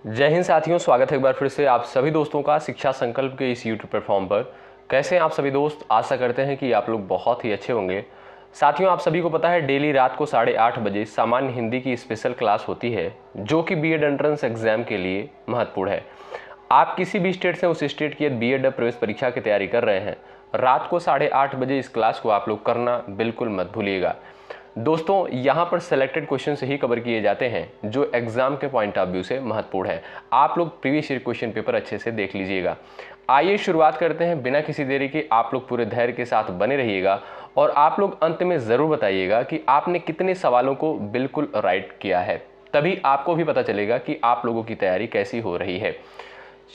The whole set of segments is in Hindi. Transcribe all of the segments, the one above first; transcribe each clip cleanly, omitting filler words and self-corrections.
जय हिंद साथियों, स्वागत है एक बार फिर से आप सभी दोस्तों का शिक्षा संकल्प के इस यूट्यूब प्लेटफॉर्म पर। कैसे हैं आप सभी दोस्त? आशा करते हैं कि आप लोग बहुत ही अच्छे होंगे। साथियों, आप सभी को पता है डेली रात को 8:30 बजे सामान्य हिंदी की स्पेशल क्लास होती है जो कि बीएड एंट्रेंस एग्जाम के लिए महत्वपूर्ण है। आप किसी भी स्टेट से उस स्टेट की बीएड प्रवेश परीक्षा की तैयारी कर रहे हैं, रात को 8:30 बजे इस क्लास को आप लोग करना बिल्कुल मत भूलिएगा। दोस्तों, यहाँ पर सेलेक्टेड क्वेश्चन से ही कवर किए जाते हैं जो एग्जाम के पॉइंट ऑफ व्यू से महत्वपूर्ण है। आप लोग प्रीवियस ईयर क्वेश्चन पेपर अच्छे से देख लीजिएगा। आइए शुरुआत करते हैं बिना किसी देरी के। आप लोग पूरे धैर्य के साथ बने रहिएगा और आप लोग अंत में ज़रूर बताइएगा कि आपने कितने सवालों को बिल्कुल राइट किया है, तभी आपको भी पता चलेगा कि आप लोगों की तैयारी कैसी हो रही है।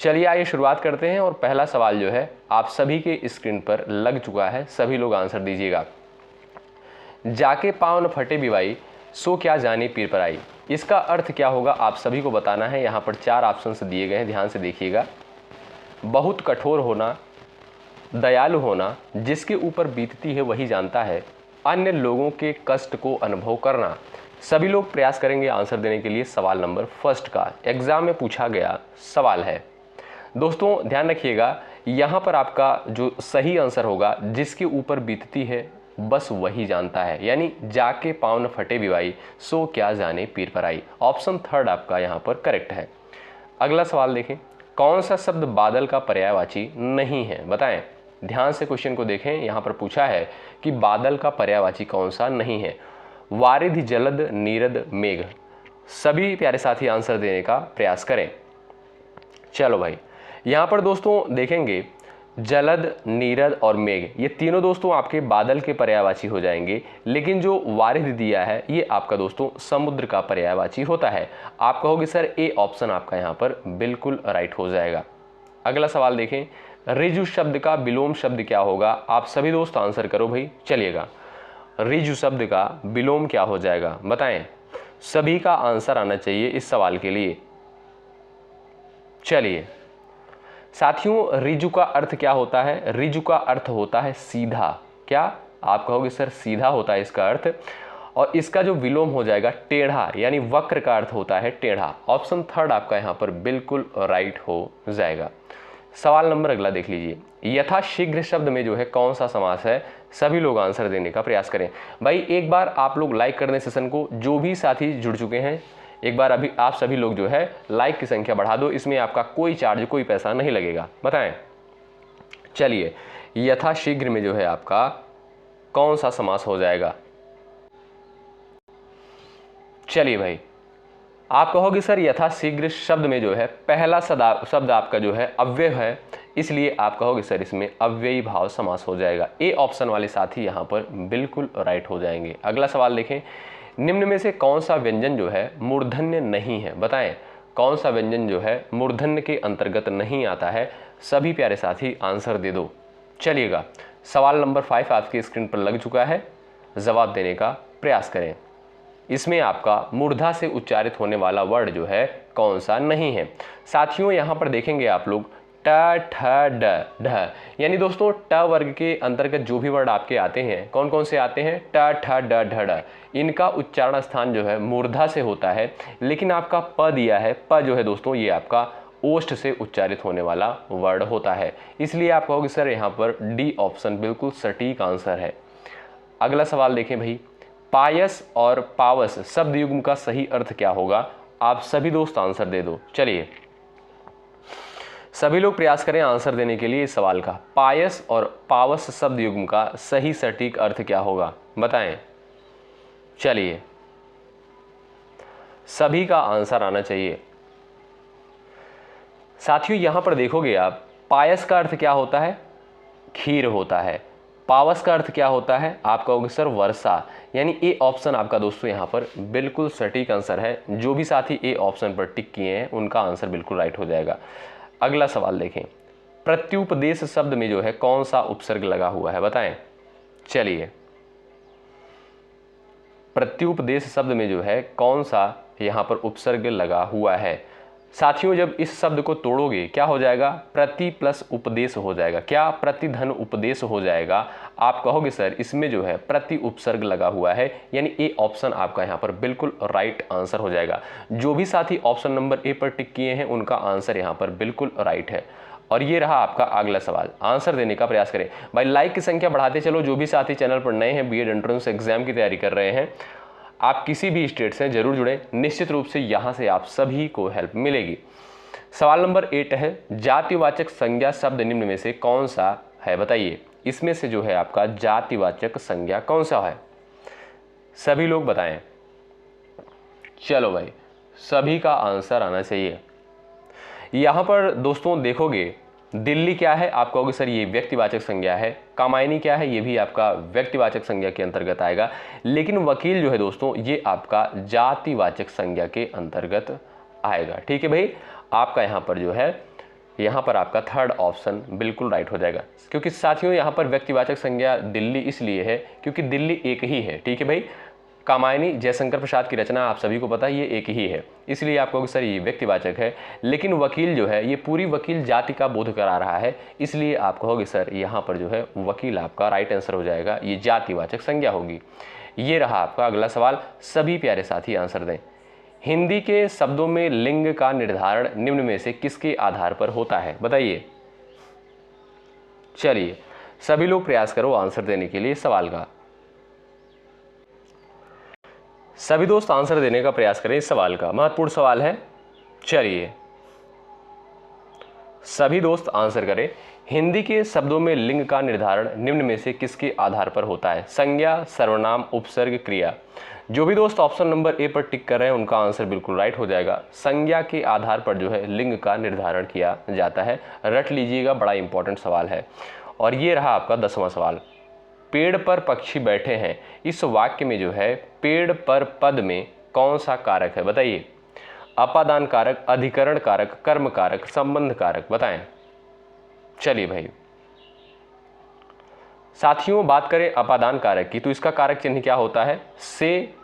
चलिए आइए शुरुआत करते हैं और पहला सवाल जो है आप सभी के स्क्रीन पर लग चुका है, सभी लोग आंसर दीजिएगा। जाके पाँव न फटे बिवाई, सो क्या जाने पीर पर आई। इसका अर्थ क्या होगा आप सभी को बताना है। यहाँ पर 4 ऑप्शंस दिए गए हैं, ध्यान से देखिएगा। बहुत कठोर होना, दयालु होना, जिसके ऊपर बीतती है वही जानता है, अन्य लोगों के कष्ट को अनुभव करना। सभी लोग प्रयास करेंगे आंसर देने के लिए। सवाल नंबर फर्स्ट का एग्जाम में पूछा गया सवाल है। दोस्तों ध्यान रखिएगा, यहाँ पर आपका जो सही आंसर होगा जिसके ऊपर बीतती है बस वही जानता है, यानी जाके पाँव न फटे बिवाई, सो क्या जाने पीर पर आई। ऑप्शन थर्ड आपका यहाँ पर करेक्ट है। अगला सवाल देखें, कौन सा शब्द बादल का पर्यायवाची नहीं है, बताएं। ध्यान से क्वेश्चन को देखें, यहाँ पर पूछा है कि बादल का पर्यायवाची कौन सा नहीं है। वारिधि, जलद, नीरद, मेघ। सभी प्यारे साथी आंसर देने का प्रयास करें। चलो भाई, यहाँ पर दोस्तों देखेंगे जलद, नीरद और मेघ, ये तीनों दोस्तों आपके बादल के पर्यायवाची हो जाएंगे, लेकिन जो वारिध दिया है ये आपका दोस्तों समुद्र का पर्यायवाची होता है। आप कहोगे सर ए ऑप्शन आपका यहाँ पर बिल्कुल राइट हो जाएगा। अगला सवाल देखें, रिजु शब्द का विलोम शब्द क्या होगा। आप सभी दोस्त आंसर करो भाई, चलिएगा। रिजु शब्द का विलोम क्या हो जाएगा बताएं। सभी का आंसर आना चाहिए इस सवाल के लिए। चलिए साथियों, रिजु का अर्थ क्या होता है? रिजु का अर्थ होता है सीधा। क्या आप कहोगे सर सीधा होता है इसका अर्थ, और इसका जो विलोम हो जाएगा टेढ़ा, यानी वक्र का अर्थ होता है टेढ़ा। ऑप्शन थर्ड आपका यहाँ पर बिल्कुल राइट हो जाएगा। सवाल नंबर अगला देख लीजिए, यथाशीघ्र शब्द में जो है कौन सा समास है। सभी लोग आंसर देने का प्रयास करें। भाई एक बार आप लोग लाइक कर दें सेशन को, जो भी साथी जुड़ चुके हैं एक बार अभी आप सभी लोग जो है लाइक की संख्या बढ़ा दो। इसमें आपका कोई चार्ज, कोई पैसा नहीं लगेगा, बताएं। चलिए, यथाशीघ्र में जो है आपका कौन सा समास हो जाएगा। चलिए भाई, आप कहोगे सर यथाशीघ्र शब्द में जो है पहला शब्द आपका जो है अव्यय है, इसलिए आप कहोगे सर इसमें अव्ययी भाव समास हो जाएगा। ए ऑप्शन वाले साथी यहाँ पर बिल्कुल राइट हो जाएंगे। अगला सवाल देखें, निम्न में से कौन सा व्यंजन जो है मूर्धन्य नहीं है, बताएं। कौन सा व्यंजन जो है मूर्धन्य के अंतर्गत नहीं आता है। सभी प्यारे साथी आंसर दे दो। चलिएगा, सवाल नंबर 5 आपकी स्क्रीन पर लग चुका है, जवाब देने का प्रयास करें। इसमें आपका मूर्धा से उच्चारित होने वाला वर्ड जो है कौन सा नहीं है। साथियों यहाँ पर देखेंगे आप लोग ट, ठ, ड, ढ, यानी दोस्तों ट वर्ग के अंतर्गत जो भी वर्ड आपके आते हैं कौन कौन से आते हैं, ट, ठ, ड, ढ, ढ, इनका उच्चारण स्थान जो है मूर्धा से होता है। लेकिन आपका प दिया है, प जो है दोस्तों ये आपका ओष्ठ से उच्चारित होने वाला वर्ड होता है, इसलिए आप कहोगे सर यहाँ पर डी ऑप्शन बिल्कुल सटीक आंसर है। अगला सवाल देखें भाई, पायस और पावस शब्द युग्म का सही अर्थ क्या होगा। आप सभी दोस्त आंसर दे दो। चलिए सभी लोग प्रयास करें आंसर देने के लिए इस सवाल का। पायस और पावस शब्द युग्म का सही सटीक अर्थ क्या होगा बताएं। चलिए सभी का आंसर आना चाहिए। साथियों यहां पर देखोगे आप, पायस का अर्थ क्या होता है, खीर होता है। पावस का अर्थ क्या होता है, आप कहोगे सर वर्षा, यानी ए ऑप्शन आपका दोस्तों यहाँ पर बिल्कुल सटीक आंसर है। जो भी साथी ए ऑप्शन पर टिक किए हैं उनका आंसर बिल्कुल राइट हो जाएगा। अगला सवाल देखें, प्रत्युपदेश शब्द में जो है कौन सा उपसर्ग लगा हुआ है बताएं। चलिए, प्रत्युपदेश शब्द में जो है कौन सा यहाँ पर उपसर्ग लगा हुआ है। साथियों जब इस शब्द को तोड़ोगे क्या हो जाएगा, प्रति प्लस उपदेश हो जाएगा। क्या, प्रतिधन उपदेश हो जाएगा। आप कहोगे सर इसमें जो है प्रति उपसर्ग लगा हुआ है, यानी ए ऑप्शन आपका यहाँ पर बिल्कुल राइट आंसर हो जाएगा। जो भी साथी ऑप्शन नंबर ए पर टिक किए हैं उनका आंसर यहाँ पर बिल्कुल राइट है। और ये रहा आपका अगला सवाल, आंसर देने का प्रयास करें भाई। लाइक की संख्या बढ़ाते चलो। जो भी साथी चैनल पर नए हैं, बीएड एंट्रेंस एग्जाम की तैयारी कर रहे हैं, आप किसी भी स्टेट से जरूर जुड़ें, निश्चित रूप से यहाँ से आप सभी को हेल्प मिलेगी। सवाल नंबर 8 है, जातिवाचक संज्ञा शब्द निम्न में से कौन सा है, बताइए। इसमें से जो है आपका जातिवाचक संज्ञा कौन सा है, सभी लोग बताएं। चलो भाई, सभी का आंसर आना चाहिए। यहाँ पर दोस्तों देखोगे, दिल्ली क्या है, आप कहोगे सर ये व्यक्तिवाचक संज्ञा है। कामायनी क्या है, ये भी आपका व्यक्तिवाचक संज्ञा के अंतर्गत आएगा। लेकिन वकील जो है दोस्तों, ये आपका जातिवाचक संज्ञा के अंतर्गत आएगा। ठीक है भाई, आपका यहाँ पर जो है, यहाँ पर आपका थर्ड ऑप्शन बिल्कुल राइट हो जाएगा। क्योंकि साथियों यहाँ पर व्यक्तिवाचक संज्ञा दिल्ली इसलिए है क्योंकि दिल्ली एक ही है। ठीक है भाई, कामायनी जयशंकर प्रसाद की रचना आप सभी को पता है, ये एक ही है, इसलिए आप कहोगे सर ये व्यक्तिवाचक है। लेकिन वकील जो है, ये पूरी वकील जाति का बोध करा रहा है, इसलिए आप कहोगे सर यहाँ पर जो है वकील आपका राइट आंसर हो जाएगा, ये जातिवाचक संज्ञा होगी। ये रहा आपका अगला सवाल, सभी प्यारे साथी आंसर दें। हिंदी के शब्दों में लिंग का निर्धारण निम्न में से किसके आधार पर होता है, बताइए। चलिए सभी लोग प्रयास करो आंसर देने के लिए सवाल का। सभी दोस्त आंसर देने का प्रयास करें इस सवाल का, महत्वपूर्ण सवाल है। चलिए सभी दोस्त आंसर करें। हिंदी के शब्दों में लिंग का निर्धारण निम्न में से किसके आधार पर होता है, संज्ञा, सर्वनाम, उपसर्ग, क्रिया। जो भी दोस्त ऑप्शन नंबर ए पर टिक कर रहे हैं उनका आंसर बिल्कुल राइट हो जाएगा। संज्ञा के आधार पर जो है लिंग का निर्धारण किया जाता है, रट लीजिएगा, बड़ा इंपॉर्टेंट सवाल है। और ये रहा आपका 10वां सवाल, पेड़ पर पक्षी बैठे हैं, इस वाक्य में जो है पेड़ पर पद में कौन सा कारक है, बताइए। अपादान कारक, अधिकरण कारक, कर्म कारक, संबंध कारक, बताएं। चलिए भाई साथियों, बात करें अपादान कारक की तो इसका कारक चिन्ह क्या होता है, से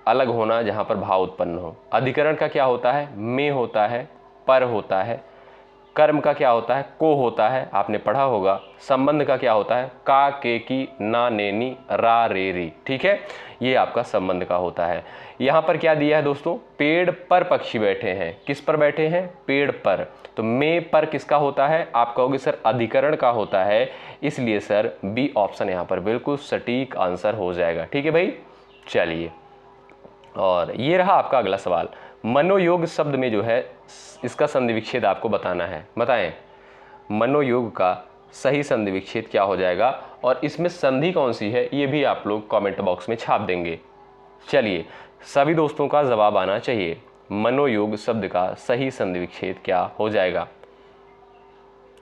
अलग होना जहां पर भाव उत्पन्न हो। अधिकरण का क्या होता है, में होता है, पर होता है। कर्म का क्या होता है, को होता है, आपने पढ़ा होगा। संबंध का क्या होता है, का, के, की, ना, ने, नी, रा, रे, री। ठीक है, ये आपका संबंध का होता है। यहाँ पर क्या दिया है दोस्तों, पेड़ पर पक्षी बैठे हैं, किस पर बैठे हैं, पेड़ पर। तो में पर किसका होता है, आप कहोगे सर अधिकरण का होता है, इसलिए सर बी ऑप्शन यहाँ पर बिल्कुल सटीक आंसर हो जाएगा। ठीक है भाई, चलिए और ये रहा आपका अगला सवाल, मनोयोग शब्द में जो है इसका संधि विच्छेद आपको बताना है, बताएं। मनोयोग का सही संधि विच्छेद क्या हो जाएगा और इसमें संधि कौन सी है, ये भी आप लोग कमेंट बॉक्स में छाप देंगे। चलिए सभी दोस्तों का जवाब आना चाहिए, मनोयोग शब्द का सही संधि विच्छेद क्या हो जाएगा।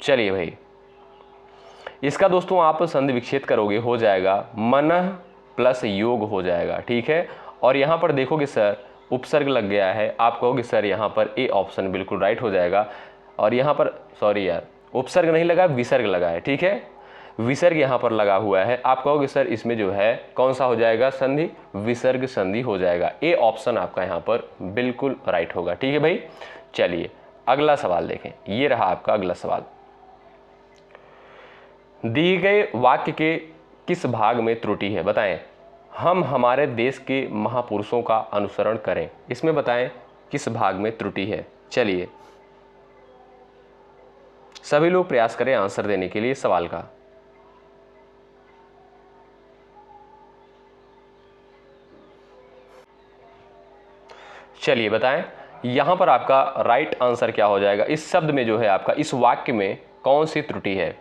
चलिए भाई, इसका दोस्तों आप संधि विच्छेद करोगे, हो जाएगा मनः प्लस योग हो जाएगा। ठीक है, और यहाँ पर देखोगे सर उपसर्ग लग गया है, आप कहोगे सर यहाँ पर ए ऑप्शन बिल्कुल राइट हो जाएगा। और यहाँ पर सॉरी यार, उपसर्ग नहीं लगा, विसर्ग लगा है। ठीक है, विसर्ग यहाँ पर लगा हुआ है, आप कहोगे सर इसमें जो है कौन सा हो जाएगा संधि, विसर्ग संधि हो जाएगा। ए ऑप्शन आपका यहाँ पर बिल्कुल राइट होगा। ठीक है भाई, चलिए अगला सवाल देखें। ये रहा आपका अगला सवाल, दिए गए वाक्य के किस भाग में त्रुटि है, बताएं। हम हमारे देश के महापुरुषों का अनुसरण करें, इसमें बताएं किस भाग में त्रुटि है। चलिए सभी लोग प्रयास करें आंसर देने के लिए सवाल का। चलिए बताएं, यहां पर आपका राइट आंसर क्या हो जाएगा, इस शब्द में जो है आपका, इस वाक्य में कौन सी त्रुटि है।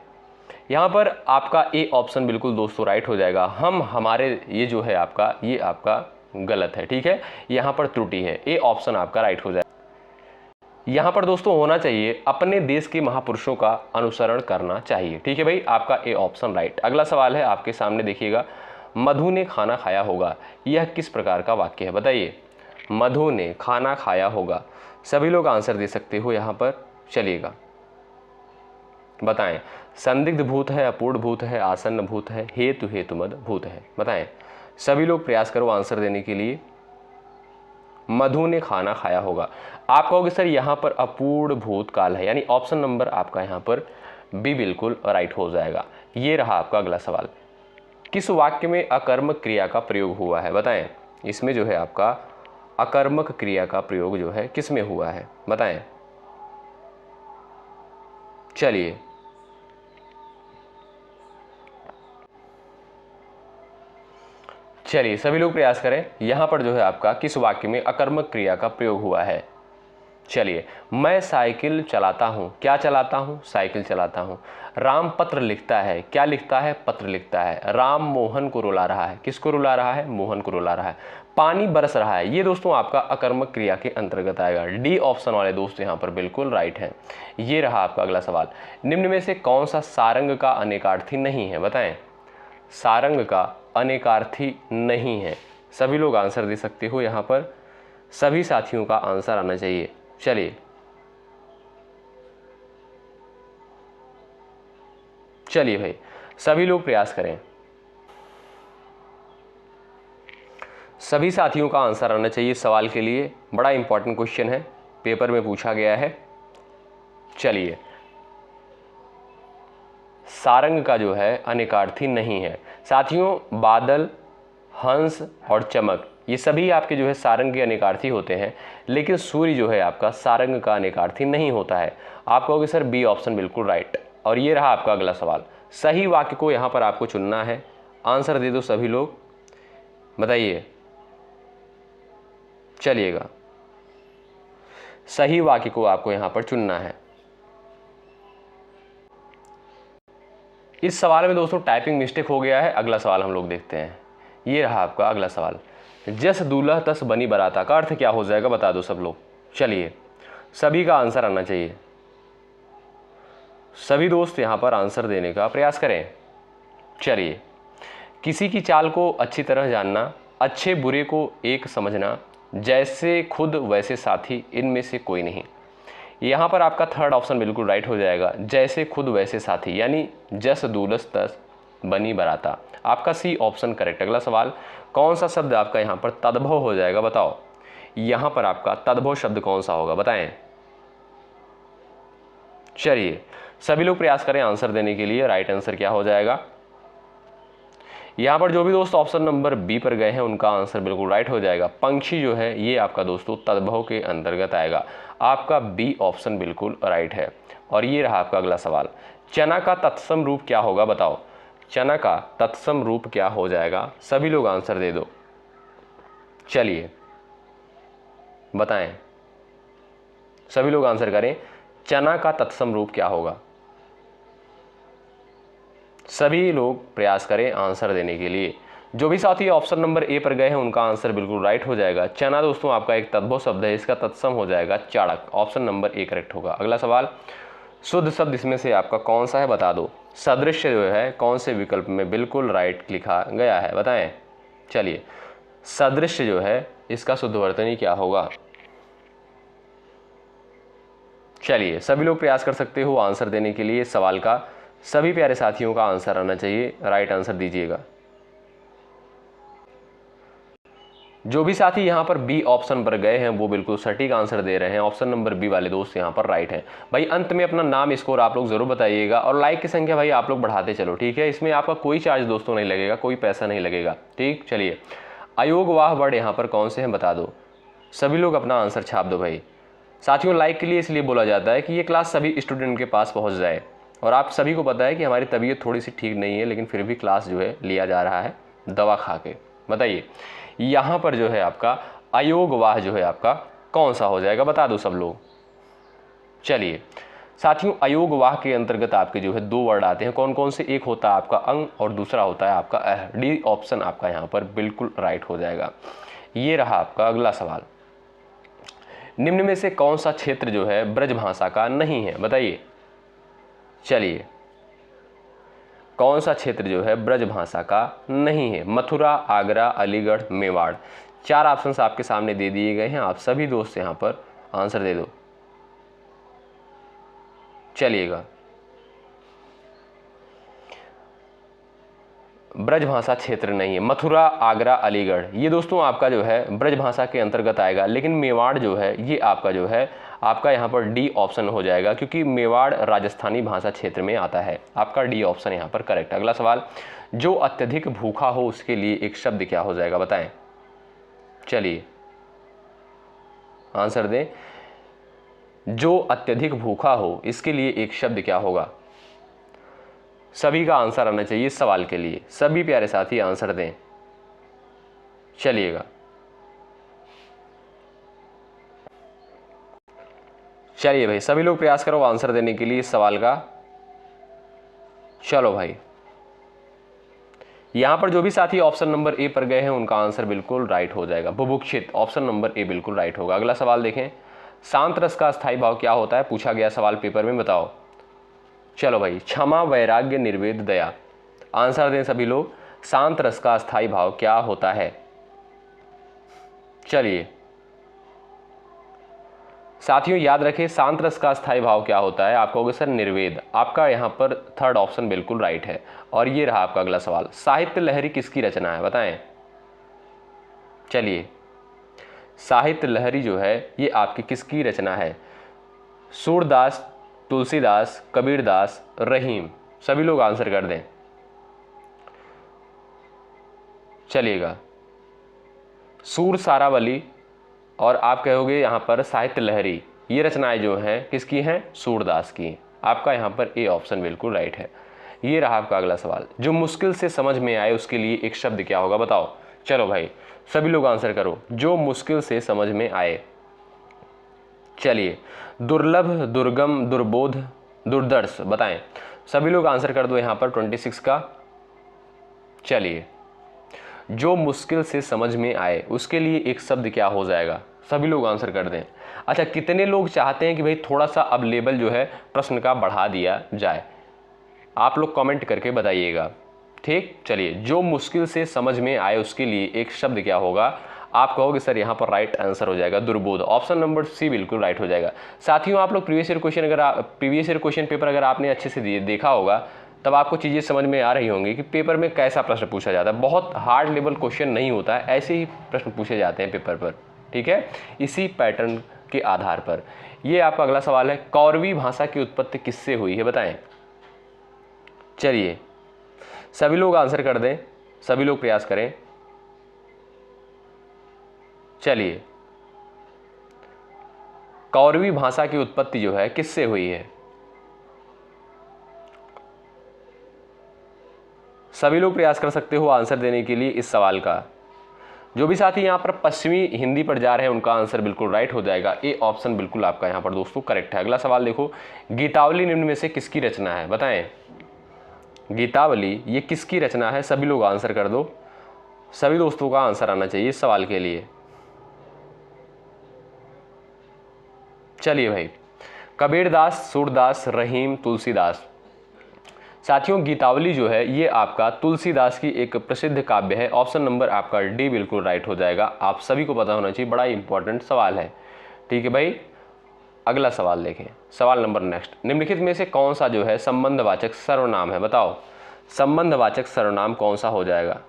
यहाँ पर आपका ए ऑप्शन बिल्कुल दोस्तों राइट हो जाएगा। हम हमारे, ये जो है आपका, ये आपका गलत है। ठीक है, यहाँ पर त्रुटि है, ए ऑप्शन आपका राइट हो जाएगा। यहाँ पर दोस्तों होना चाहिए अपने देश के महापुरुषों का अनुसरण करना चाहिए। ठीक है भाई, आपका ए ऑप्शन राइट। अगला सवाल है आपके सामने, देखिएगा, मधु ने खाना खाया होगा, यह किस प्रकार का वाक्य है, बताइए। मधु ने खाना खाया होगा, सभी लोग आंसर दे सकते हो यहाँ पर। चलिएगा बताएं, संदिग्ध भूत है, अपूर्ण भूत है, आसन्न भूत है, हेतु हेतुमद भूत है, बताएं। सभी लोग प्रयास करो आंसर देने के लिए। मधु ने खाना खाया होगा। आप कहोगे सर यहाँ पर अपूर्ण भूतकाल है, यानी ऑप्शन नंबर आपका यहाँ पर बी बिल्कुल राइट हो जाएगा। ये रहा आपका अगला सवाल। किस वाक्य में अकर्मक क्रिया का प्रयोग हुआ है, बताएं। इसमें जो है आपका अकर्मक क्रिया का प्रयोग जो है किस में हुआ है, बताएं। चलिए सभी लोग प्रयास करें। यहां पर जो है आपका किस वाक्य में अकर्मक क्रिया का प्रयोग हुआ है। चलिए, मैं साइकिल चलाता हूं, क्या चलाता हूं, साइकिल चलाता हूं। राम पत्र लिखता है, क्या लिखता है, पत्र लिखता है। राम मोहन को रुला रहा है, किसको रुला रहा है, मोहन को रुला रहा है। पानी बरस रहा है, ये दोस्तों आपका अकर्मक क्रिया के अंतर्गत आएगा। डी ऑप्शन वाले दोस्त यहां पर बिल्कुल राइट है। ये रहा आपका अगला सवाल। निम्न में से कौन सा सारंग का अनेकार्थी नहीं है, बताएं। सारंग का अनेकार्थी नहीं है। सभी लोग आंसर दे सकते हो, यहां पर सभी साथियों का आंसर आना चाहिए। चलिए भाई, सभी लोग प्रयास करें। सभी साथियों का आंसर आना चाहिए सवाल के लिए। बड़ा इंपॉर्टेंट क्वेश्चन है, पेपर में पूछा गया है। चलिए, सारंग का जो है अनेकार्थी नहीं है। साथियों, बादल, हंस और चमक ये सभी आपके जो है सारंग के अनेकार्थी होते हैं, लेकिन सूर्य जो है आपका सारंग का अनेकार्थी नहीं होता है। आप कहोगे सर बी ऑप्शन बिल्कुल राइट। और ये रहा आपका अगला सवाल। सही वाक्य को यहाँ पर आपको चुनना है। आंसर दे दो सभी लोग, बताइए। चलिएगा, सही वाक्य को आपको यहाँ पर चुनना है। इस सवाल में दोस्तों टाइपिंग मिस्टेक हो गया है। अगला सवाल हम लोग देखते हैं। ये रहा आपका अगला सवाल। जस दूल्हा तस बनी बराता का अर्थ क्या हो जाएगा, बता दो सब लोग। चलिए, सभी का आंसर आना चाहिए। सभी दोस्त यहां पर आंसर देने का प्रयास करें। चलिए, किसी की चाल को अच्छी तरह जानना, अच्छे बुरे को एक समझना, जैसे खुद वैसे साथी, इनमें से कोई नहीं। यहाँ पर आपका थर्ड ऑप्शन बिल्कुल राइट हो जाएगा। जैसे खुद वैसे साथी, यानी जस दूलस तस बनी बराता। आपका सी ऑप्शन करेक्ट। अगला सवाल, कौन सा शब्द आपका यहाँ पर तद्भव हो जाएगा, बताओ। यहाँ पर आपका तद्भव शब्द कौन सा होगा, बताएं। चलिए, सभी लोग प्रयास करें आंसर देने के लिए। राइट आंसर क्या हो जाएगा। यहाँ पर जो भी दोस्त ऑप्शन नंबर बी पर गए हैं उनका आंसर बिल्कुल राइट हो जाएगा। पंक्षी जो है ये आपका दोस्तों तद्भव के अंतर्गत आएगा। आपका बी ऑप्शन बिल्कुल राइट है। और ये रहा आपका अगला सवाल। चना का तत्सम रूप क्या होगा, बताओ। चना का तत्सम रूप क्या हो जाएगा, सभी लोग आंसर दे दो। चलिए बताएं, सभी लोग आंसर करें। चना का तत्सम रूप क्या होगा, सभी लोग प्रयास करें आंसर देने के लिए। जो भी साथी ऑप्शन नंबर ए पर गए हैं उनका आंसर बिल्कुल राइट हो जाएगा। चना दोस्तों आपका एक तद्भव शब्द है, इसका तत्सम हो जाएगा चाणक। ऑप्शन नंबर ए करेक्ट होगा। अगला सवाल, शुद्ध शब्द इसमें से आपका कौन सा है, बता दो। सदृश्य जो है कौन से विकल्प में बिल्कुल राइट लिखा गया है, बताएं। चलिए, सदृश्य जो है इसका शुद्ध वर्तनी क्या होगा। चलिए, सभी लोग प्रयास कर सकते हो आंसर देने के लिए। सवाल का सभी प्यारे साथियों का आंसर आना चाहिए। राइट आंसर दीजिएगा। जो भी साथी यहाँ पर बी ऑप्शन पर गए हैं वो बिल्कुल सटीक आंसर दे रहे हैं। ऑप्शन नंबर बी वाले दोस्त यहाँ पर राइट हैं। भाई अंत में अपना नाम स्कोर आप लोग जरूर बताइएगा और लाइक की संख्या भाई आप लोग बढ़ाते चलो, ठीक है। इसमें आपका कोई चार्ज दोस्तों नहीं लगेगा, कोई पैसा नहीं लगेगा, ठीक। चलिए, अयोगवाह वर्ड यहाँ पर कौन से हैं बता दो। सभी लोग अपना आंसर छाप दो भाई। साथियों, लाइक के लिए इसलिए बोला जाता है कि ये क्लास सभी स्टूडेंट के पास पहुँच जाए। और आप सभी को पता है कि हमारी तबीयत थोड़ी सी ठीक नहीं है, लेकिन फिर भी क्लास जो है लिया जा रहा है दवा खा के। बताइए, यहाँ पर जो है आपका अयोगवाह जो है आपका कौन सा हो जाएगा, बता दो सब लोग। चलिए साथियों, अयोगवाह के अंतर्गत आपके जो है दो वर्ड आते हैं। कौन कौन से, एक होता है आपका अंग और दूसरा होता है आपका अह। डी ऑप्शन आपका यहाँ पर बिल्कुल राइट हो जाएगा। ये रहा आपका अगला सवाल। निम्न में से कौन सा क्षेत्र जो है ब्रजभाषा का नहीं है, बताइए। चलिए, कौन सा क्षेत्र जो है ब्रजभाषा का नहीं है। मथुरा, आगरा, अलीगढ़, मेवाड़। चार ऑप्शंस आपके सामने दे दिए गए हैं। आप सभी दोस्त यहां पर आंसर दे दो। चलिएगा, ब्रजभाषा क्षेत्र नहीं है। मथुरा, आगरा, अलीगढ़ ये दोस्तों आपका जो है ब्रजभाषा के अंतर्गत आएगा, लेकिन मेवाड़ जो है ये आपका जो है आपका यहाँ पर डी ऑप्शन हो जाएगा, क्योंकि मेवाड़ राजस्थानी भाषा क्षेत्र में आता है। आपका डी ऑप्शन यहाँ पर करेक्ट। अगला सवाल, जो अत्यधिक भूखा हो उसके लिए एक शब्द क्या हो जाएगा, बताएं। चलिए आंसर दें। जो अत्यधिक भूखा हो इसके लिए एक शब्द क्या होगा। सभी का आंसर आना चाहिए इस सवाल के लिए, सभी प्यारे साथी आंसर दें। चलिएगा, चलिए भाई सभी लोग प्रयास करो आंसर देने के लिए इस सवाल का। चलो भाई, यहां पर जो भी साथी ऑप्शन नंबर ए पर गए हैं उनका आंसर बिल्कुल राइट हो जाएगा। बुभुक्षित, ऑप्शन नंबर ए बिल्कुल राइट होगा। अगला सवाल देखें, शांत रस का स्थायी भाव क्या होता है, पूछा गया सवाल पेपर में, बताओ। चलो भाई, क्षमा, वैराग्य, निर्वेद, दया। आंसर दें सभी लोग, शांत रस का स्थायी भाव क्या होता है। चलिए साथियों याद रखें, शांत रस का स्थायी भाव क्या होता है। आप कहोगे सर निर्वेद। आपका यहाँ पर थर्ड ऑप्शन बिल्कुल राइट है। और ये रहा आपका अगला सवाल, साहित्य लहरी किसकी रचना है, बताएं। चलिए, साहित्य लहरी जो है ये आपकी किसकी रचना है। सूरदास, तुलसीदास, कबीरदास, रहीम। सभी लोग आंसर कर दें। चलिएगा, सूर सारावली और आप कहोगे यहाँ पर साहित्य लहरी, ये रचनाएं जो हैं किसकी हैं, सूरदास की। आपका यहाँ पर ए ऑप्शन बिल्कुल राइट है। ये रहा आपका अगला सवाल, जो मुश्किल से समझ में आए उसके लिए एक शब्द क्या होगा, बताओ। चलो भाई सभी लोग आंसर करो, जो मुश्किल से समझ में आए। चलिए, दुर्लभ, दुर्गम, दुर्बोध, दुर्दर्श, बताएं। सभी लोग आंसर कर दो यहाँ पर 26 का। चलिए, जो मुश्किल से समझ में आए उसके लिए एक शब्द क्या हो जाएगा, सभी लोग आंसर कर दें। अच्छा, कितने लोग चाहते हैं कि भाई थोड़ा सा अब लेवल जो है प्रश्न का बढ़ा दिया जाए, आप लोग कमेंट करके बताइएगा, ठीक। चलिए, जो मुश्किल से समझ में आए उसके लिए एक शब्द क्या होगा। आप कहोगे सर यहाँ पर राइट आंसर हो जाएगा दुर्बोध। ऑप्शन नंबर सी बिल्कुल राइट हो जाएगा। साथियों आप लोग प्रीवियस ईयर क्वेश्चन पेपर अगर आपने अच्छे से देखा होगा तब आपको चीज़ें समझ में आ रही होंगी कि पेपर में कैसा प्रश्न पूछा जाता है। बहुत हार्ड लेवल क्वेश्चन नहीं होता है, ऐसे ही प्रश्न पूछे जाते हैं पेपर पर, ठीक है, इसी पैटर्न के आधार पर। ये आपका अगला सवाल है, कौरवी भाषा की उत्पत्ति किससे हुई है, बताएं। चलिए सभी लोग आंसर कर दें, सभी लोग प्रयास करें। चलिए, कौरवी भाषा की उत्पत्ति जो है किससे हुई है, सभी लोग प्रयास कर सकते हो आंसर देने के लिए इस सवाल का। जो भी साथी यहाँ पर पश्चिमी हिंदी पर जा रहे हैं उनका आंसर बिल्कुल राइट हो जाएगा। ए ऑप्शन बिल्कुल आपका यहाँ पर दोस्तों करेक्ट है। अगला सवाल देखो, गीतावली निम्न में से किसकी रचना है, बताएं। गीतावली ये किसकी रचना है, सभी लोग आंसर कर दो। सभी दोस्तों का आंसर आना चाहिए इस सवाल के लिए। चलिए भाई, कबीरदास, सूरदास, रहीम, तुलसीदास। साथियों गीतावली जो है ये आपका तुलसीदास की एक प्रसिद्ध काव्य है। ऑप्शन नंबर आपका डी बिल्कुल राइट हो जाएगा। आप सभी को पता होना चाहिए, बड़ा इंपॉर्टेंट सवाल है, ठीक है भाई। अगला सवाल देखें, सवाल नंबर नेक्स्ट, निम्नलिखित में से कौन सा जो है संबंधवाचक सर्वनाम है, बताओ। संबंधवाचक सर्वनाम कौन सा हो जाएगा।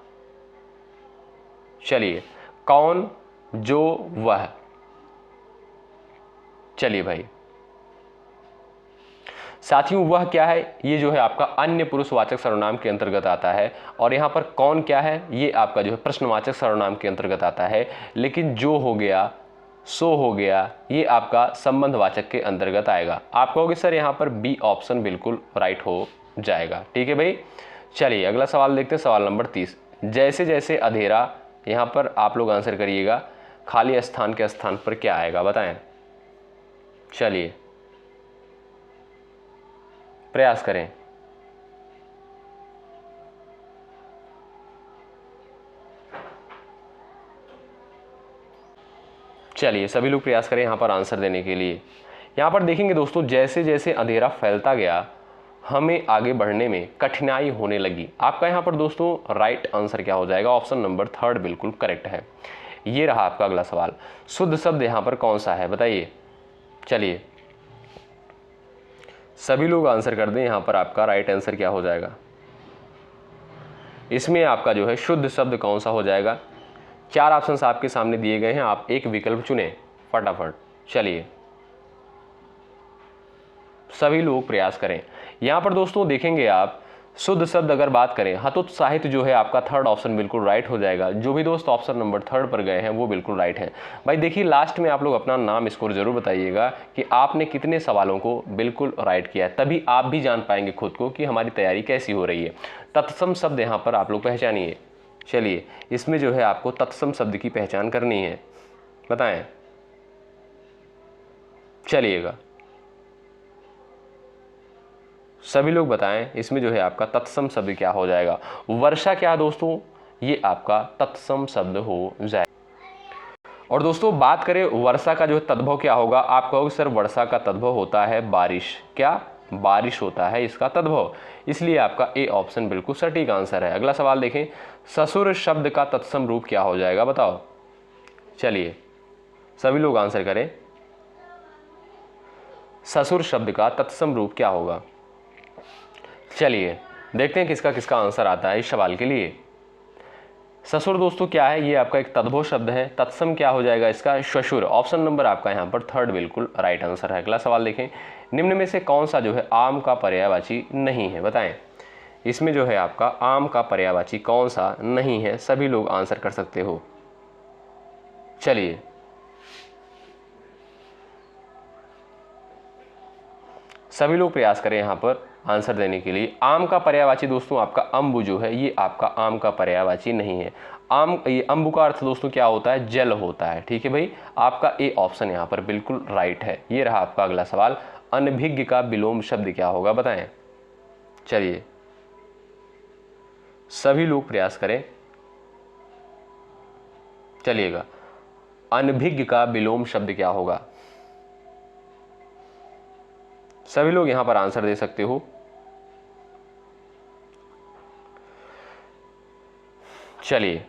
चलिए, कौन, जो, वह। चलिए भाई, साथियों वह क्या है, ये जो है आपका अन्य पुरुषवाचक सर्वनाम के अंतर्गत आता है। और यहाँ पर कौन क्या है, ये आपका जो है प्रश्नवाचक सर्वनाम के अंतर्गत आता है। लेकिन जो हो गया, सो हो गया, ये आपका संबंधवाचक के अंतर्गत आएगा। आप कहोगे सर यहाँ पर बी ऑप्शन बिल्कुल राइट हो जाएगा, ठीक है भाई। चलिए अगला सवाल देखते हैं, सवाल नंबर 30, जैसे जैसे अंधेरा, यहाँ पर आप लोग आंसर करिएगा, खाली स्थान के स्थान पर क्या आएगा, बताएं। चलिए प्रयास करें। चलिए सभी लोग प्रयास करें यहाँ पर आंसर देने के लिए। यहाँ पर देखेंगे दोस्तों, जैसे जैसे अंधेरा फैलता गया हमें आगे बढ़ने में कठिनाई होने लगी। आपका यहाँ पर दोस्तों राइट आंसर क्या हो जाएगा, ऑप्शन नंबर थर्ड बिल्कुल करेक्ट है। ये रहा आपका अगला सवाल, शुद्ध शब्द यहाँ पर कौन सा है, बताइए। चलिए सभी लोग आंसर कर दें, यहाँ पर आपका राइट आंसर क्या हो जाएगा। इसमें आपका जो है शुद्ध शब्द कौन सा हो जाएगा? 4 ऑप्शंस आपके सामने दिए गए हैं, आप एक विकल्प चुनें फटाफट। चलिए सभी लोग प्रयास करें। यहाँ पर दोस्तों देखेंगे आप शुद्ध शब्द अगर बात करें, हतोत्साहित जो है आपका थर्ड ऑप्शन बिल्कुल राइट हो जाएगा। जो भी दोस्त ऑप्शन नंबर 3 पर गए हैं वो बिल्कुल राइट है। भाई देखिए लास्ट में आप लोग अपना नाम स्कोर जरूर बताइएगा कि आपने कितने सवालों को बिल्कुल राइट किया है, तभी आप भी जान पाएंगे खुद को कि हमारी तैयारी कैसी हो रही है। तत्सम शब्द यहाँ पर आप लोग पहचानिए। चलिए इसमें जो है आपको तत्सम शब्द की पहचान करनी है, बताएं। चलिएगा सभी लोग बताएं इसमें जो है आपका तत्सम शब्द क्या हो जाएगा? वर्षा क्या दोस्तों? ये आपका तत्सम शब्द हो जाए। और दोस्तों बात करें वर्षा का जो है तद्भव क्या होगा? आप कहोगे सर वर्षा का तद्भव होता है बारिश। क्या? बारिश होता है इसका तद्भव, इसलिए आपका ए ऑप्शन बिल्कुल सटीक आंसर है। अगला सवाल देखें, ससुर शब्द का तत्सम रूप क्या हो जाएगा? बताओ। चलिए सभी लोग आंसर करें, ससुर शब्द का तत्सम रूप क्या होगा? चलिए देखते हैं किसका किसका आंसर आता है इस सवाल के लिए। ससुर दोस्तों क्या है? ये आपका एक तद्भव शब्द है। तत्सम क्या हो जाएगा इसका? श्वशुर। ऑप्शन नंबर आपका यहाँ पर 3 बिल्कुल राइट आंसर है। अगला सवाल देखें, निम्न में से कौन सा जो है आम का पर्यायवाची नहीं है? बताएं। इसमें जो है आपका आम का पर्यायवाची कौन सा नहीं है? सभी लोग आंसर कर सकते हो। चलिए सभी लोग प्रयास करें यहाँ पर आंसर देने के लिए। आम का पर्यायवाची दोस्तों आपका अम्बु जो है ये आपका आम का पर्यायवाची नहीं है। ये अम्बु का अर्थ दोस्तों क्या होता है? जल होता है। ठीक है भाई, आपका ए ऑप्शन यहाँ पर बिल्कुल राइट है। ये रहा आपका अगला सवाल, अनभिज्ञ का विलोम शब्द क्या होगा? बताएं। चलिए सभी लोग प्रयास करें। चलिएगा अनभिज्ञ का विलोम शब्द क्या होगा? सभी लोग यहां पर आंसर दे सकते हो। चलिए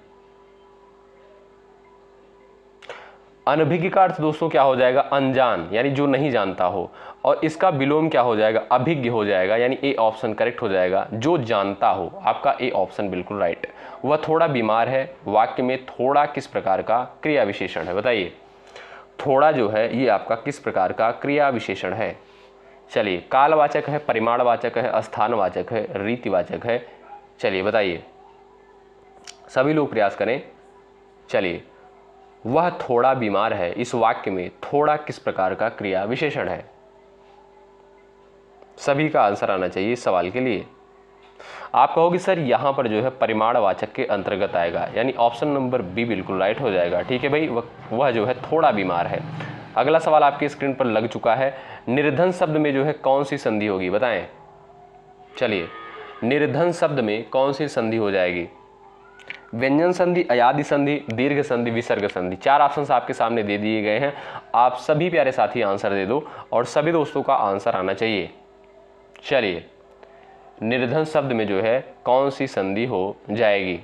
अनभिज्ञ का अर्थ दोस्तों क्या हो जाएगा? अनजान, यानी जो नहीं जानता हो। और इसका विलोम क्या हो जाएगा? अभिज्ञ हो जाएगा, यानी ए ऑप्शन करेक्ट हो जाएगा, जो जानता हो। आपका ए ऑप्शन बिल्कुल राइट। वह थोड़ा बीमार है, वाक्य में थोड़ा किस प्रकार का क्रिया विशेषण है? बताइए। थोड़ा जो है ये आपका किस प्रकार का क्रिया विशेषण है? चलिए कालवाचक है, परिमाणवाचक है, स्थानवाचक है, रीतिवाचक है? चलिए बताइए, सभी लोग प्रयास करें। चलिए वह थोड़ा बीमार है, इस वाक्य में थोड़ा किस प्रकार का क्रिया विशेषण है? सभी का आंसर आना चाहिए इस सवाल के लिए। आप कहोगे सर यहां पर जो है परिमाणवाचक के अंतर्गत आएगा, यानी ऑप्शन नंबर बी बिल्कुल राइट हो जाएगा। ठीक है भाई, वह जो है थोड़ा बीमार है। अगला सवाल आपकी स्क्रीन पर लग चुका है, निर्धन शब्द में जो है कौन सी संधि होगी? बताएं। चलिए निर्धन शब्द में कौन सी संधि हो जाएगी? व्यंजन संधि, अयादि संधि, दीर्घ संधि, विसर्ग संधि। 4 ऑप्शंस आपके सामने दे दिए गए हैं। आप सभी प्यारे साथी आंसर दे दो और सभी दोस्तों का आंसर आना चाहिए। चलिए निर्धन शब्द में जो है कौन सी संधि हो जाएगी?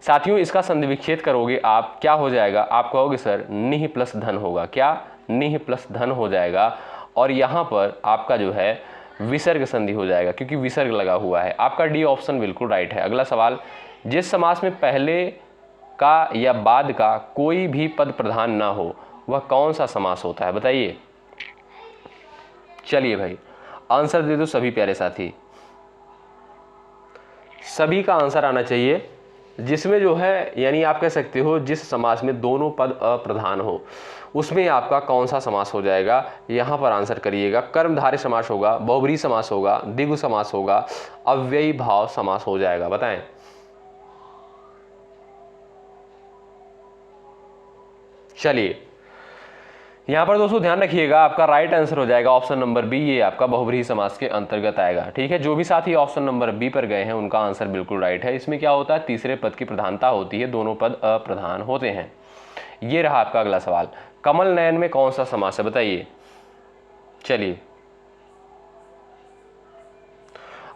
साथियों इसका संधि विच्छेद करोगे आप, क्या हो जाएगा? आप कहोगे सर निह प्लस धन होगा। क्या? निह प्लस धन हो जाएगा। और यहाँ पर आपका जो है विसर्ग संधि हो जाएगा, क्योंकि विसर्ग लगा हुआ है। आपका डी ऑप्शन बिल्कुल राइट है। अगला सवाल, जिस समास में पहले का या बाद का कोई भी पद प्रधान ना हो वह कौन सा समास होता है? बताइए। चलिए भाई आंसर दे दो सभी प्यारे साथी। सभी का आंसर आना चाहिए जिसमें जो है, यानी आप कह सकते हो जिस समास में दोनों पद अप्रधान हो उसमें आपका कौन सा समास हो जाएगा? यहां पर आंसर करिएगा। कर्मधारय समास होगा, बहुब्रीहि समास होगा, द्विगु समास होगा, अव्ययी भाव समास हो जाएगा? बताएं। चलिए यहां पर दोस्तों ध्यान रखिएगा, आपका राइट आंसर हो जाएगा ऑप्शन नंबर बी, ये आपका बहुब्रीहि समास के अंतर्गत आएगा। ठीक है, जो भी साथी ऑप्शन नंबर बी पर गए हैं उनका आंसर बिल्कुल राइट है। इसमें क्या होता है? तीसरे पद की प्रधानता होती है, दोनों पद अप्रधान होते हैं। ये रहा आपका अगला सवाल, कमल नयन में कौन सा समास है? बताइए। चलिए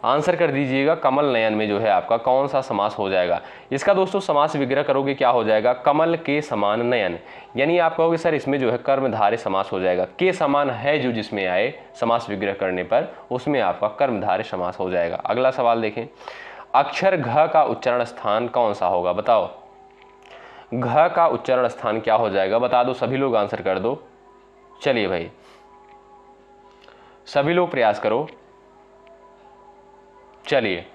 आंसर कर दीजिएगा, कमल नयन में जो है आपका कौन सा समास हो जाएगा? इसका दोस्तों समास विग्रह करोगे क्या हो जाएगा? कमल के समान नयन, यानी आप कहोगे सर इसमें जो है कर्मधारय समास हो जाएगा। के समान है जो जिसमें आए समास विग्रह करने पर उसमें आपका कर्मधारय समास हो जाएगा। अगला सवाल देखें, अक्षर घ का उच्चारण स्थान कौन सा होगा, बताओ। घ का उच्चारण स्थान क्या हो जाएगा, बता दो, सभी लोग आंसर कर दो। चलिए भाई, सभी लोग प्रयास करो। चलिए,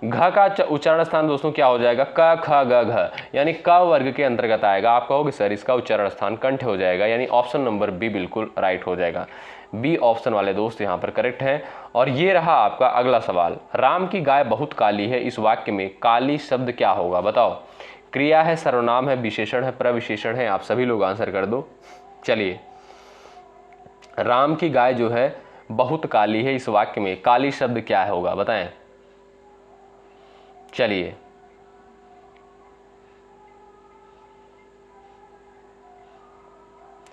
घ का उच्चारण स्थान दोस्तों क्या हो जाएगा, क ख ग घ, यानी क वर्ग के अंतर्गत आएगा। आप कहोगे सर इसका उच्चारण स्थान कंठ हो जाएगा, यानी ऑप्शन नंबर बी बिल्कुल राइट हो जाएगा। बी ऑप्शन वाले दोस्त यहां पर करेक्ट हैं। और ये रहा आपका अगला सवाल, राम की गाय बहुत काली है, इस वाक्य में काली शब्द क्या होगा, बताओ। क्रिया है, सर्वनाम है, विशेषण है, प्रविशेषण है, आप सभी लोग आंसर कर दो। चलिए, राम की गाय जो है बहुत काली है, इस वाक्य में काली शब्द क्या होगा, बताएं। चलिए,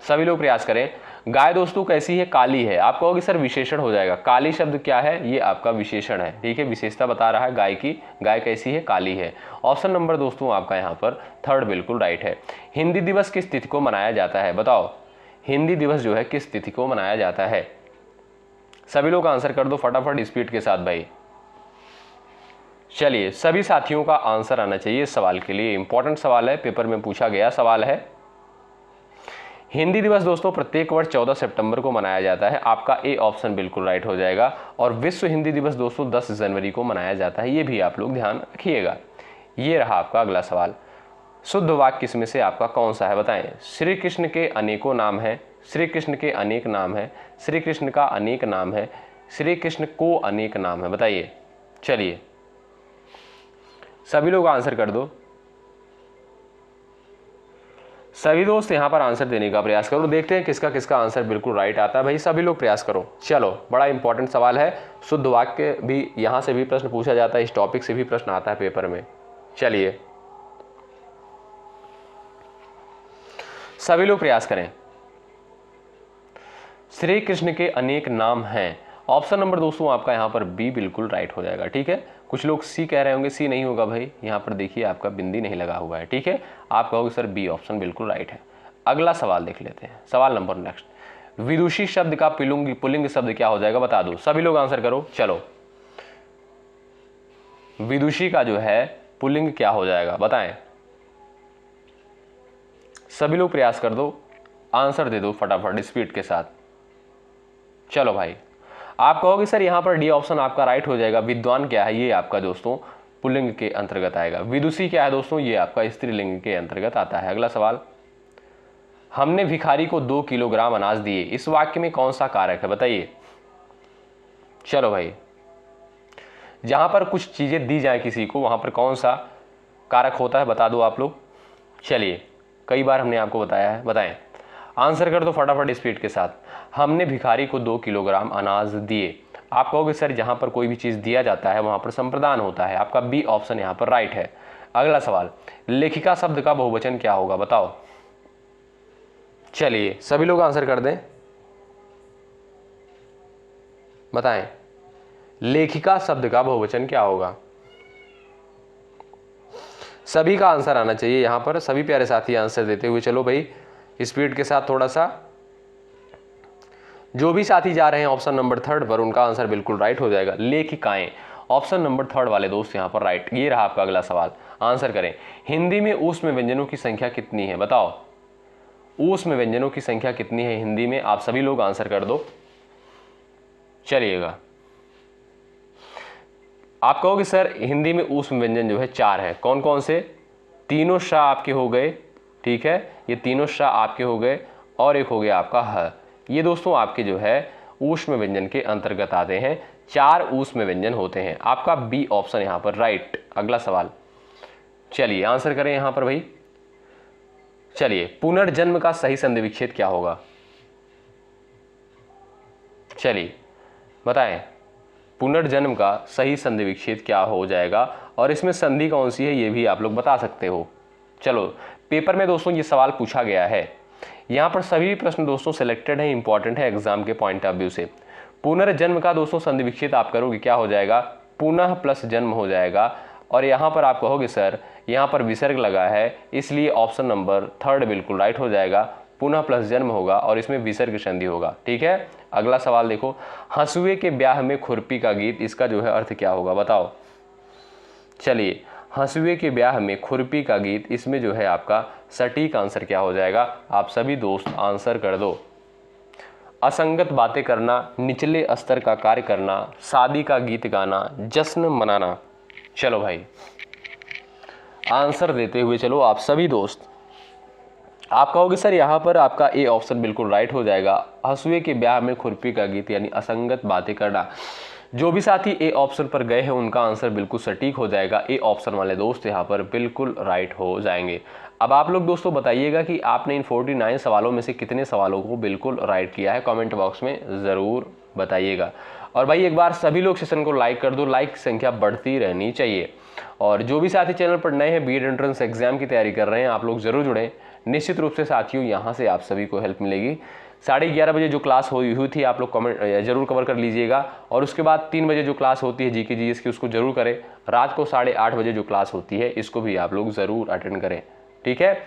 सभी लोग प्रयास करें। गाय दोस्तों कैसी है, काली है। आप कहोगे सर विशेषण हो जाएगा, काली शब्द क्या है, ये आपका विशेषण है, ठीक है, विशेषता बता रहा है गाय की। गाय कैसी है, काली है। ऑप्शन नंबर दोस्तों आपका यहाँ पर थर्ड बिल्कुल राइट है। हिंदी दिवस किस तिथि को मनाया जाता है, बताओ। हिंदी दिवस जो है किस तिथि को मनाया जाता है, सभी लोग आंसर कर दो फटाफट स्पीड के साथ भाई। चलिए, सभी साथियों का आंसर आना चाहिए इस सवाल के लिए, इंपॉर्टेंट सवाल है, पेपर में पूछा गया सवाल है। हिंदी दिवस दोस्तों प्रत्येक वर्ष 14 सितंबर को मनाया जाता है, आपका ए ऑप्शन बिल्कुल राइट हो जाएगा। और विश्व हिंदी दिवस दोस्तों 10 जनवरी को मनाया जाता है, ये भी आप लोग ध्यान रखिएगा। ये रहा आपका अगला सवाल, शुद्ध वाक्य इसमें से आपका कौन सा है, बताएं। श्री कृष्ण के अनेकों नाम हैं, श्री कृष्ण के अनेक नाम है, श्री कृष्ण का अनेक नाम है, श्री कृष्ण को अनेक नाम है, बताइए। चलिए, सभी लोग आंसर कर दो। सभी दोस्त यहां पर आंसर देने का प्रयास करो, देखते हैं किसका किसका आंसर बिल्कुल राइट आता है। भाई सभी लोग प्रयास करो। चलो, बड़ा इंपॉर्टेंट सवाल है, शुद्ध वाक्य भी यहां से भी प्रश्न पूछा जाता है, इस टॉपिक से भी प्रश्न आता है पेपर में। चलिए, सभी लोग प्रयास करें। श्री कृष्ण के अनेक नाम हैं, ऑप्शन नंबर दोस्तों आपका यहां पर बी बिल्कुल राइट हो जाएगा, ठीक है। कुछ लोग सी कह रहे होंगे, सी नहीं होगा भाई, यहां पर देखिए आपका बिंदी नहीं लगा हुआ है, ठीक है। आप कहोगे सर बी ऑप्शन बिल्कुल राइट है। अगला सवाल देख लेते हैं, सवाल नंबर नेक्स्ट, विदुषी शब्द का पुल्लिंग शब्द क्या हो जाएगा, बता दो, सभी लोग आंसर करो। चलो, विदुषी का जो है पुल्लिंग क्या हो जाएगा, बताएं। सभी लोग प्रयास कर दो, आंसर दे दो फटाफट स्पीड के साथ। चलो भाई, आप कहोगे सर यहां पर डी ऑप्शन आपका राइट हो जाएगा। विद्वान क्या है, ये आपका दोस्तों पुल्लिंग के अंतर्गत आएगा। विदुषी क्या है दोस्तों, ये आपका स्त्रीलिंग के अंतर्गत आता है। अगला सवाल, हमने भिखारी को 2 किलोग्राम अनाज दिए, इस वाक्य में कौन सा कारक है, बताइए। चलो भाई, जहां पर कुछ चीजें दी जाए किसी को, वहां पर कौन सा कारक होता है, बता दो आप लोग। चलिए, कई बार हमने आपको बताया है, बताएं। आंसर कर दो फटाफट स्पीड के साथ। हमने भिखारी को 2 किलोग्राम अनाज दिए। आप कहोगे सर जहां पर कोई भी चीज दिया जाता है वहां पर संप्रदान होता है, आपका बी ऑप्शन यहां पर राइट है। अगला सवाल, लेखिका शब्द का बहुवचन क्या होगा, बताओ। चलिए, सभी लोग आंसर कर दें, बताएं। लेखिका शब्द का बहुवचन क्या होगा, सभी का आंसर आना चाहिए यहां पर, सभी प्यारे साथी आंसर देते हुए चलो भाई स्पीड के साथ। थोड़ा सा जो भी साथी जा रहे हैं ऑप्शन नंबर थर्ड पर, उनका आंसर बिल्कुल राइट हो जाएगा। लेखिकाएं, ऑप्शन नंबर थर्ड वाले दोस्त यहां पर राइट। ये रहा आपका अगला सवाल, आंसर करें। हिंदी में ऊष्म व्यंजनों की संख्या कितनी है, बताओ। ऊष्म व्यंजनों की संख्या कितनी है हिंदी में, आप सभी लोग आंसर कर दो। चलिएगा, आप कहोगे सर हिंदी में ऊष्म व्यंजन जो है 4 है, कौन कौन से, तीनों शाह आपके हो गए, ठीक है, ये तीनों शाह आपके हो गए, और एक हो गया आपका ह। ये दोस्तों आपके जो है ऊष्म व्यंजन के अंतर्गत आते हैं, 4 ऊष्म व्यंजन होते हैं, आपका बी ऑप्शन यहां पर राइट। अगला सवाल, चलिए आंसर करें यहां पर भाई। चलिए, पुनर्जन्म का सही संधि विच्छेद क्या होगा, चलिए बताएं। पुनर्जन्म का सही संधि विच्छेद क्या हो जाएगा, और इसमें संधि कौन सी है ये भी आप लोग बता सकते हो। चलो, पेपर में दोस्तों ये सवाल पूछा गया है, यहाँ पर सभी प्रश्न दोस्तों सिलेक्टेड है, इंपॉर्टेंट है एग्जाम के पॉइंट ऑफ व्यू से। पुनर्जन्म का दोस्तों संधि विच्छेद आप करोगे क्या हो जाएगा, पुनः प्लस जन्म हो जाएगा। और यहाँ पर आप कहोगे सर यहाँ पर विसर्ग लगा है, इसलिए ऑप्शन नंबर थर्ड बिल्कुल राइट हो जाएगा, पुनः प्लस जन्म होगा और इसमें विसर्ग संधि होगा, ठीक है। अगला सवाल देखो, हंसुए के ब्याह में खुरपी का गीत, इसका जो है अर्थ क्या होगा, बताओ। चलिए, हंसुए के ब्याह में खुरपी का गीत, इसमें जो है आपका सटीक आंसर क्या हो जाएगा? आप सभी दोस्त आंसर कर दो। असंगत बातें करना, निचले स्तर का कार्य करना, शादी का गीत गाना, जश्न मनाना। चलो भाई, आंसर देते हुए चलो आप सभी दोस्त। आप कहोगे सर यहाँ पर आपका ए ऑप्शन बिल्कुल राइट हो जाएगा, हंसुए के ब्याह में खुरपी का गीत यानी असंगत बातें करना। जो भी साथी ए ऑप्शन पर गए हैं उनका आंसर बिल्कुल सटीक हो जाएगा। ए ऑप्शन वाले दोस्त यहाँ पर बिल्कुल राइट हो जाएंगे। अब आप लोग दोस्तों बताइएगा कि आपने इन 49 सवालों में से कितने सवालों को बिल्कुल राइट किया है, कमेंट बॉक्स में ज़रूर बताइएगा। और भाई एक बार सभी लोग सेशन को लाइक कर दो, लाइक संख्या बढ़ती रहनी चाहिए। और जो भी साथी चैनल पर नए हैं, बीएड एंट्रेंस एग्जाम की तैयारी कर रहे हैं, आप लोग ज़रूर जुड़ें। निश्चित रूप से साथियों यहाँ से आप सभी को हेल्प मिलेगी। 11:30 बजे जो क्लास हुई थी आप लोग कमेंट जरूर कवर कर लीजिएगा। और उसके बाद 3 बजे जो क्लास होती है जीके जीएस की, उसको जरूर करें। रात को 8:30 बजे जो क्लास होती है इसको भी आप लोग ज़रूर अटेंड करें, ठीक है।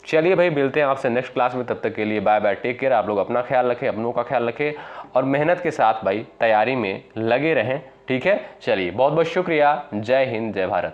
चलिए भाई, मिलते हैं आपसे नेक्स्ट क्लास में। तब तक के लिए बाय बाय, टेक केयर। आप लोग अपना ख्याल रखें, अपनों का ख्याल रखें और मेहनत के साथ भाई तैयारी में लगे रहें, ठीक है। चलिए, बहुत बहुत शुक्रिया। जय हिंद, जय भारत।